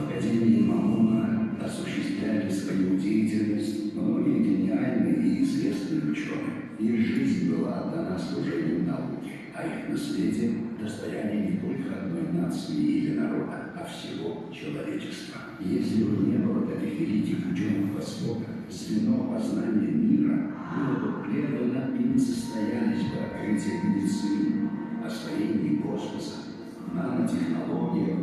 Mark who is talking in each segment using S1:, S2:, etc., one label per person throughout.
S1: В Академии Мамуна осуществляли свою деятельность многие гениальные и известные ученые. Их жизнь была отдана служению науке, а их наследие – достояние не только одной нации или народа, а всего человечества. Если бы не было таких великих ученых Востока, звено познания мира было бы прервано и не состоялись бы открытия медицины, освоение космоса, нанотехнологиях,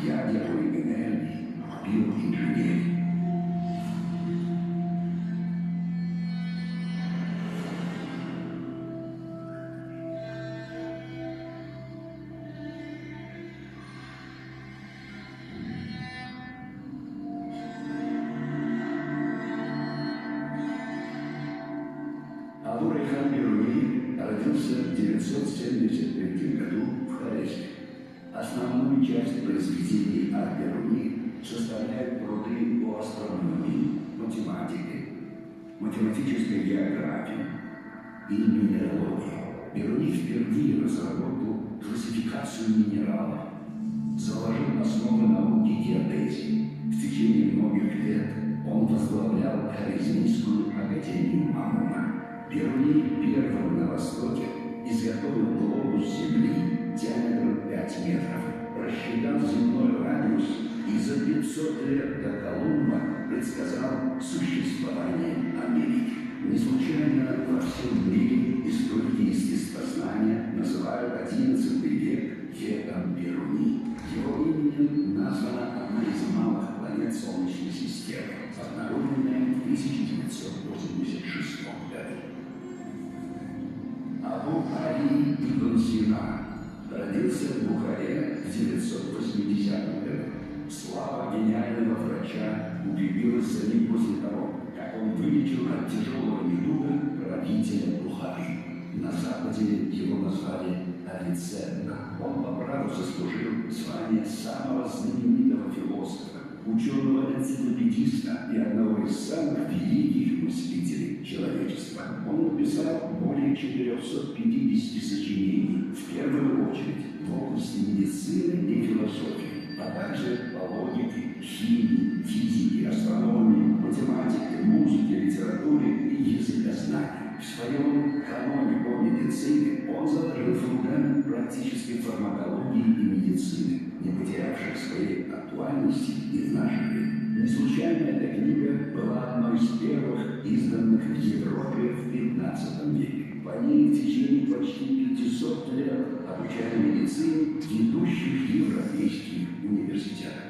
S1: ядерной энергии, биоинженерии. Абу-Райхан Бируни родился в 973 году в Хорезме. Основную часть произведений Аль-Бируни составляют труды по астрономии, математике, математической географии и минералогии. Бируни впервые разработал классификацию минералов, заложил основы науки геодезии. В течение многих лет он возглавлял Хорезмийскую академию Мамуна. Бируни первым на Востоке изготовил глобус Земли диаметром 5 метров, рассчитал земной радиус и за 500 лет до Колумба предсказал существование Америки. Не случайно во всем мире историки естествознания называют XI век веком Бируни. Его именем названа одна из малых планет Солнечной системы, обнаруженная в 1986 году. Абу-Али ибн Сина родился в Бухаре в 980 году. Слава гениального врача укрепилась за ним после того, как он вылечил от тяжелого недуга правителя Бухары. На Западе его назвали Авиценна. Он по праву заслужил звание самого знаменитого философа, ученого-энциклопедиста и одного из самых великих мыслителей человечества. Он написал более 450 сочинений, в первую очередь в области медицины и философии, а также по логике, химии, физике, астрономии, математике, музыке, литературе и языкознании. В своем каноне по медицине он заложил фундамент практической фармакологии и медицины, не потерявших своей актуальности и в наше время. Не случайно эта книга была одной из первых изданных в Европе в XV веке. По ней в течение почти 500 лет обучали медицине в ведущих европейских университетах.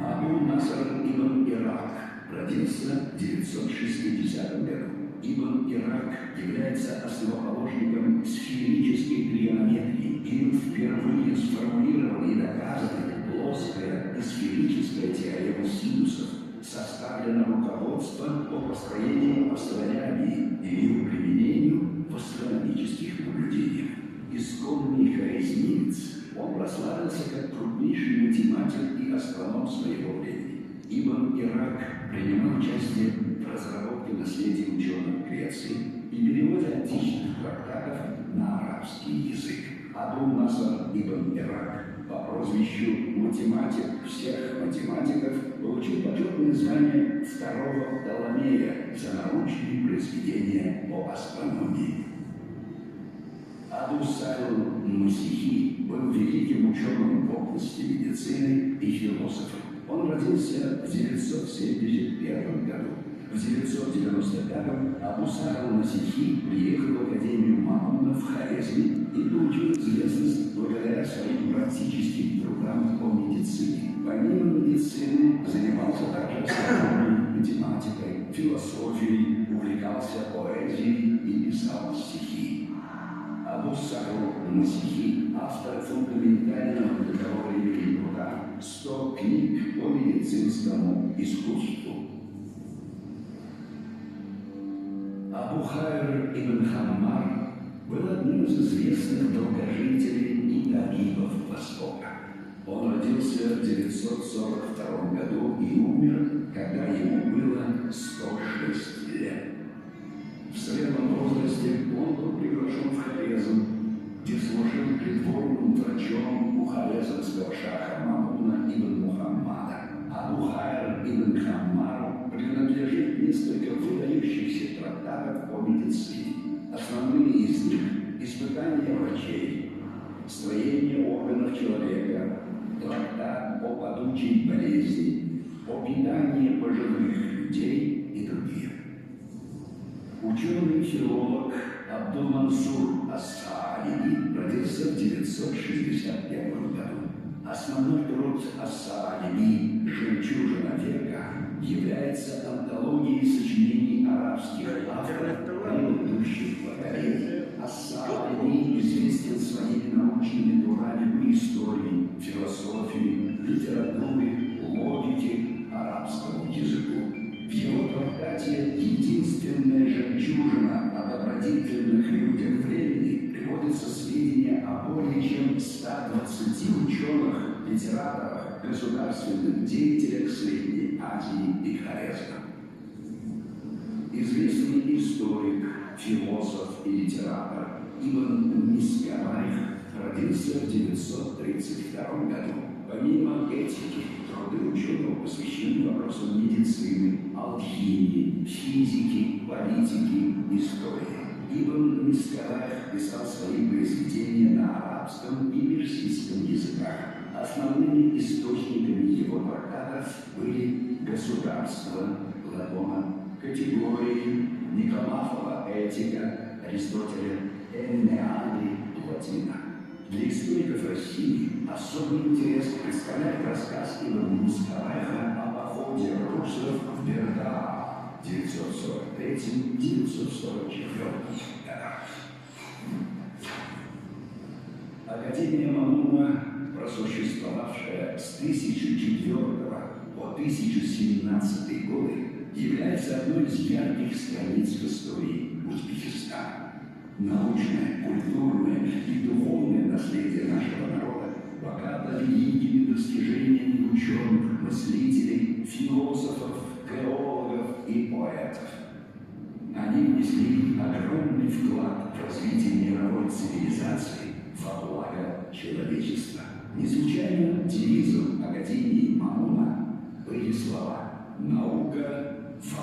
S1: Абу-Наср ибн Ирак родился в 960 году. Ибн Ирак является основоположником сферической тригонометрии и впервые сформулировал и доказал плоская и сферическая теорема синусов, составлено руководство по построению астрономии и ее применению в астрономических наблюдениях. Исконный хорезмиец, он прославился как крупнейший математик и астроном своего времени. Ибн Ирак принимал участие в разработке наследия ученых Греции и переводе античных трактатов на арабский язык. Абу-Наср ибн Ирак по прозвищу математик всех математиков получил почетное звание второго Птоломея за научные произведения по астрономии. Абу-Сахл Масихи был великим ученым в области медицины и философом. Он родился в 971 году. В 995-м Абу-Сахл Масихи приехал в Академию Мамуна в Хорезме и получил известность благодаря своим практическим трудам по медицине. Помимо медицины занимался также астрономией, математикой, философией, увлекался поэзией и писал стихи. Абу-Сахл Масихи, автор фундаментального для того времени труда 100 книг по медицинскому искусству. Абу-Хайр ибн Хаммар был одним из известных долгожителей и табибов Востока. Он родился в 942 году и умер, когда ему было 106 лет. В зрелом возрасте был приглашен в Хорезм, где служил придворным врачом у хорезмского шаха Мамуна ибн Мухаммада. Абу-Хайр ибн Хаммару принадлежит несколько выдающихся трактатов по медицине. Основные из них – испытания врачей, строение органов человека, трактат о падучей болезни, о питании пожилых людей и другие. Ученый-филолог Абдул-Мансур Ас-Сааиди родился в 961 году. Основной труд Ас-Сааиди «Жемчужина века» является антологией сочинений арабских авторов предыдущих поколений. Ас-Сааиди известен своими научными трудами по истории, философии, литературе, логике, арабскому языку. В его трактате «Единственная жемчужина о добродетельных людях времени» приводятся сведения о более чем 120 ученых, литераторах, государственных деятелях Средней Азии и Хорезма. Известный историк, философ и литератор Ибн Мискабайх родился в 932 году. Помимо этики, труды ученого посвящены вопросам медицины, алхимии, физики, политики, истории. Ибн Мискабайх писал свои произведения на арабском и персидском языках. Основными источниками его трактатов были «Государство» Платона, «Категории» Никомахова, «Этика» Аристотеля, «Эннеады» Платина. Для историков России особый интерес представляет рассказ Ибн Мискабайха о походе русов в Бердаа в 943-944 годах. Академия Мамуна, просуществовавшая с 1004 по 1017 годы, является одной из ярких страниц в истории Узбекистана. Научное, культурное и духовное наследие нашего народа богато великими достижениями ученых, мыслителей, философов, теологов и поэтов. Они внесли огромный вклад в развитие мировой цивилизации во благо человечества. Не случайно девизом Академии Мамуна были слова «Наука во